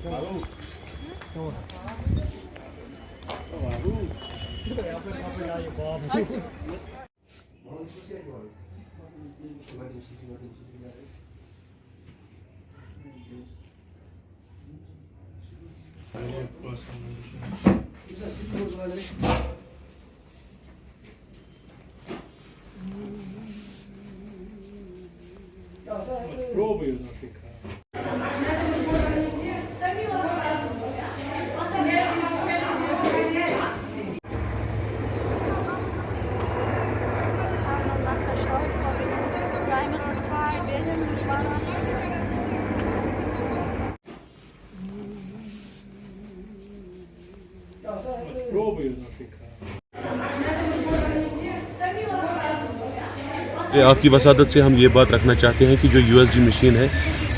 Пробую нафіка. Пробую нафіка. आपकी वसादत से हम ये बात रखना चाहते हैं कि जो USG मशीन है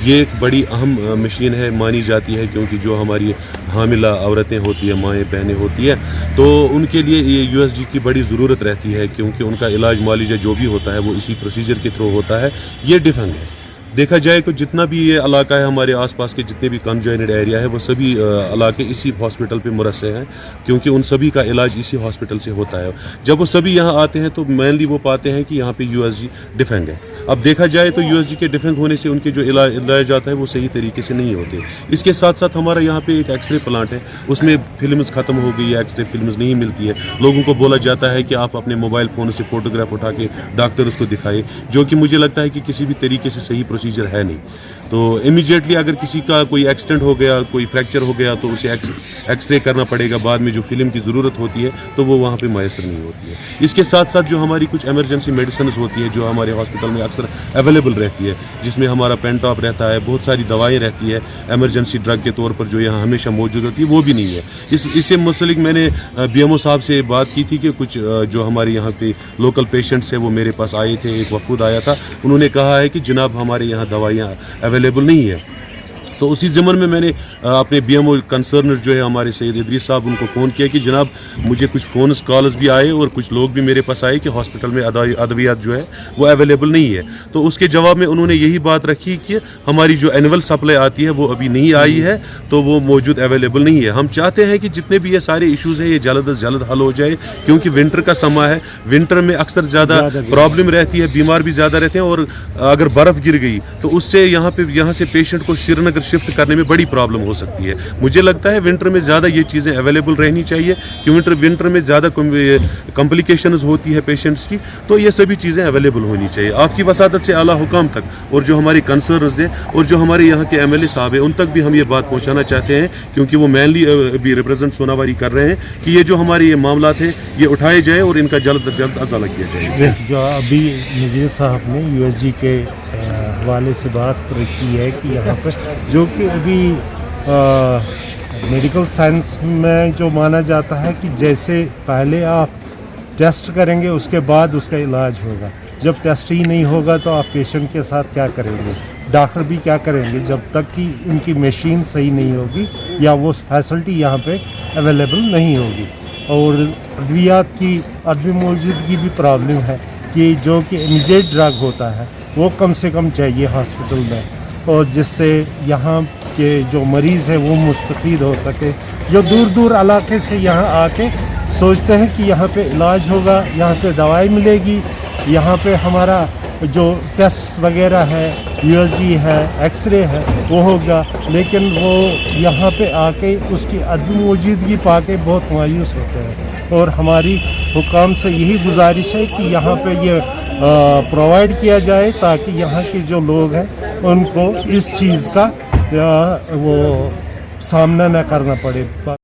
ये एक बड़ी अहम मशीन है मानी जाती है, क्योंकि जो हमारी हामिला औरतें होती हैं, माएँ बहनें होती हैं, तो उनके लिए ये USG की बड़ी ज़रूरत रहती है, क्योंकि उनका इलाज मालिजा जो भी होता है वो इसी प्रोसीजर के थ्रू होता है। ये डिफेंग है। देखा जाए तो जितना भी ये इलाका है, हमारे आसपास के जितने भी कंजॉइनेड एरिया है, वो सभी इलाके इसी हॉस्पिटल पे मुरस्से हैं, क्योंकि उन सभी का इलाज इसी हॉस्पिटल से होता है। जब वो सभी यहाँ आते हैं तो मेनली वो पाते हैं कि यहाँ पे USG डिफेंग है। अब देखा जाए तो USG के डिफेंग होने से उनके जो इलाज आता है वो सही तरीके से नहीं होते। इसके साथ साथ हमारा यहाँ पे एक एक्सरे प्लांट है, उसमें फिल्म्स ख़त्म हो गई है, एक्सरे फिल्म्स नहीं मिलती है। लोगों को बोला जाता है कि आप अपने मोबाइल फ़ोन से फ़ोटोग्राफ उठा के डॉक्टर उसको दिखाए, जो कि मुझे लगता है कि किसी भी तरीके से सही प्रोसीजर है नहीं। तो इमीडिएटली अगर किसी का कोई एक्सीडेंट हो गया, कोई फ्रैक्चर हो गया, तो उसे एक्सरे करना पड़ेगा। बाद में जो फिल्म की ज़रूरत होती है तो वो वहाँ पे मैसर नहीं होती है। इसके साथ साथ जो हमारी कुछ एमरजेंसी मेडिसिन होती है जो हमारे हॉस्पिटल में अक्सर अवेलेबल रहती है, जिसमें हमारा पेंटॉप रहता है, बहुत सारी दवाएँ रहती है एमरजेंसी ड्रग के तौर पर, जो यहाँ हमेशा मौजूद होती है, वो भी नहीं है। इससे मुतल्लिक मैंने BMO साहब से बात की थी कि कुछ जो हमारे यहाँ पे लोकल पेशेंट्स हैं वो मेरे पास आए थे, एक वफूद आया था। उन्होंने कहा है कि जनाब हमारे यहाँ दवाइयाँ अवेलेबल नहीं है। तो उसी ज़मन में मैंने अपने BMO कंसर्नर जो है हमारे सैयद इदरीस साहब, उनको फ़ोन किया कि जनाब मुझे कुछ फ़ोन्स कॉल्स भी आए और कुछ लोग भी मेरे पास आए कि हॉस्पिटल में अद्वियात जो है वो अवेलेबल नहीं है। तो उसके जवाब में उन्होंने यही बात रखी कि हमारी जो एनुअल सप्लाई आती है वो अभी नहीं आई है, तो वो मौजूद अवेलेबल नहीं है। हम चाहते हैं कि जितने भी ये सारे इशूज़ हैं ये जल्द अज जल्द हल हो जाए, क्योंकि विंटर का समय है। विंटर में अक्सर ज़्यादा प्रॉब्लम रहती है, बीमार भी ज़्यादा रहते हैं, और अगर बर्फ़ गिर गई तो उससे यहाँ से पेशेंट को श्रीनगर शिफ्ट करने में बड़ी प्रॉब्लम हो सकती है। मुझे लगता है विंटर में ज़्यादा ये चीज़ें अवेलेबल रहनी चाहिए, क्योंकि विंटर में ज़्यादा कॉम्प्लिकेशंस होती है पेशेंट्स की, तो ये सभी चीज़ें अवेलेबल होनी चाहिए। आपकी वसादत से आला हुकाम तक और जो हमारे कंसर्नर्स हैं और जो हमारे यहाँ के MLA साहब हैं उन तक भी हम ये बात पहुँचाना चाहते हैं, क्योंकि वो मेनली अभी रिप्रेजेंट सोनावारी कर रहे हैं कि ये जो हमारे ये मामला थे ये उठाए जाए और इनका जल्द अज जल्द अजाला किया जाए। जो अभी नज़ीर साहब ने USG के हवाले से बात रखी है कि यहाँ पर जो कि अभी मेडिकल साइंस में जो माना जाता है कि जैसे पहले आप टेस्ट करेंगे उसके बाद उसका इलाज होगा। जब टेस्ट ही नहीं होगा तो आप पेशेंट के साथ क्या करेंगे, डॉक्टर भी क्या करेंगे जब तक कि उनकी मशीन सही नहीं होगी या वो फैसिलिटी यहाँ पे अवेलेबल नहीं होगी। और अद्वियात की अदमी मौजूदगी भी प्रॉब्लम है कि जो कि इमीडिएट ड्रग होता है वो कम से कम चाहिए हॉस्पिटल में, और जिससे यहाँ के जो मरीज़ हैं वो मुस्तफ़ीद हो सके। जो दूर दूर इलाके से यहाँ आके सोचते हैं कि यहाँ पे इलाज होगा, यहाँ पे दवाई मिलेगी, यहाँ पे हमारा जो टेस्ट वगैरह है, USG है, एक्सरे है, वो होगा, लेकिन वो यहाँ पे आके उसकी अदम मौजूदगी पाके बहुत मायूस होते हैं। और हमारी हुकाम से यही गुजारिश है कि यहाँ पे ये प्रोवाइड किया जाए, ताकि यहाँ के जो लोग हैं उनको इस चीज़ का वो सामना न करना पड़े।